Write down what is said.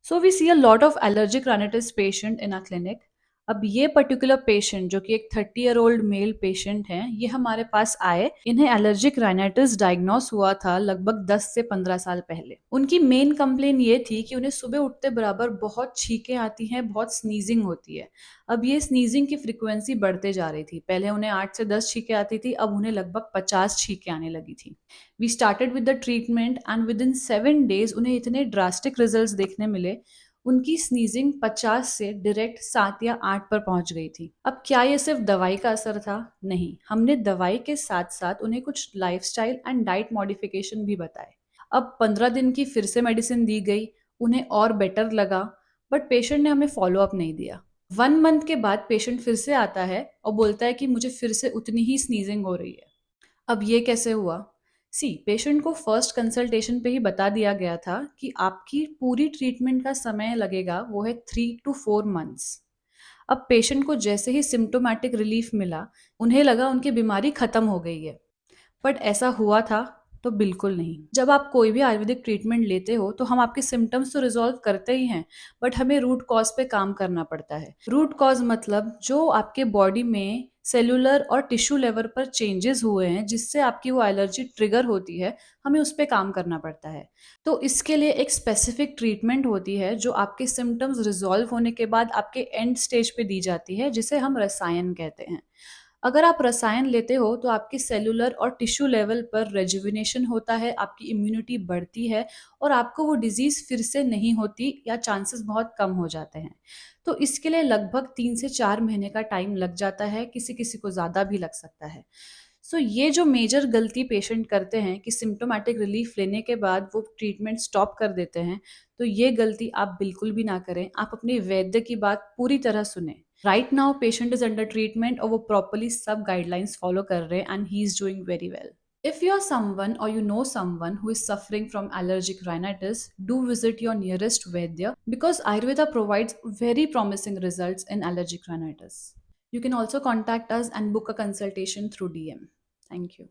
So we see a lot of allergic rhinitis patient in our clinic. अब ये particular patient जो कि एक 30-year-old मेल पेशेंट हैं, ये हमारे पास आए। इन्हें एलर्जिक राइनाइटिस डायग्नोस हुआ था लगभग 10 से 15 साल पहले। उनकी मेन कंप्लेन ये थी कि उन्हें सुबह उठते बराबर बहुत छींकें आती हैं, बहुत स्नीजिंग होती है। अब ये स्नीजिंग की फ्रीक्वेंसी बढ़ते जा रही थी। पहले उन्हें 8 से 10 छींकें आती थी, अब उन्हें लगभग 50 छींकें आने लगी थी। We started with the treatment and within 7 days उन्हें इतने ड्रास्टिक रिजल्ट्स देखने मिले। उनकी स्नीजिंग 50 से डायरेक्ट 7 या 8 पर पहुंच गई थी। अब क्या ये सिर्फ दवाई का असर था? नहीं, हमने दवाई के साथ साथ उन्हें कुछ लाइफस्टाइल एंड डाइट मॉडिफिकेशन भी बताए। अब 15 दिन की फिर से मेडिसिन दी गई, उन्हें और बेटर लगा, बट पेशेंट ने हमें फॉलो अप नहीं दिया। 1 मंथ के बाद पेशेंट फिर से आता है और बोलता है कि मुझे फिर से उतनी ही स्नीजिंग हो रही है। अब ये कैसे हुआ? सी पेशेंट को फर्स्ट कंसल्टेशन पे ही बता दिया गया था कि आपकी पूरी ट्रीटमेंट का समय लगेगा, वो है 3 to 4 months। अब पेशेंट को जैसे ही सिम्टोमेटिक रिलीफ मिला, उन्हें लगा उनकी बीमारी खत्म हो गई है। बट ऐसा हुआ था? तो बिल्कुल नहीं। जब आप कोई भी आयुर्वेदिक ट्रीटमेंट लेते हो तो हम आपके सिम्टम्स तो रिजॉल्व करते ही हैं, बट हमें रूट कॉज पे काम करना पड़ता है। रूट कॉज मतलब जो आपके बॉडी में सेलुलर और टिश्यू लेवल पर चेंजेस हुए हैं जिससे आपकी वो एलर्जी ट्रिगर होती है, हमें उस पर काम करना पड़ता है। तो इसके लिए एक स्पेसिफिक ट्रीटमेंट होती है जो आपके सिम्टम्स रिजॉल्व होने के बाद आपके एंड स्टेज पे दी जाती है, जिसे हम रसायन कहते हैं। अगर आप रसायन लेते हो तो आपकी सेलुलर और टिश्यू लेवल पर रेजुविनेशन होता है, आपकी इम्यूनिटी बढ़ती है और आपको वो डिजीज़ फिर से नहीं होती या चांसेस बहुत कम हो जाते हैं। तो इसके लिए लगभग 3 से 4 महीने का टाइम लग जाता है, किसी किसी को ज़्यादा भी लग सकता है। सो ये जो मेजर गलती पेशेंट करते हैं कि सिम्टोमेटिक रिलीफ लेने के बाद वो ट्रीटमेंट स्टॉप कर देते हैं, तो ये गलती आप बिल्कुल भी ना करें। आप अपने वैद्य की बात पूरी तरह सुने। Right now patient is under treatment और वो प्रॉपरली सब गाइडलाइंस फॉलो कर रहे हैं and he is doing very well. If you're someone or you know someone who is suffering from allergic rhinitis, do visit your nearest Vaidya because Ayurveda provides very promising results in allergic rhinitis. You can also contact us and book a consultation through DM. Thank you.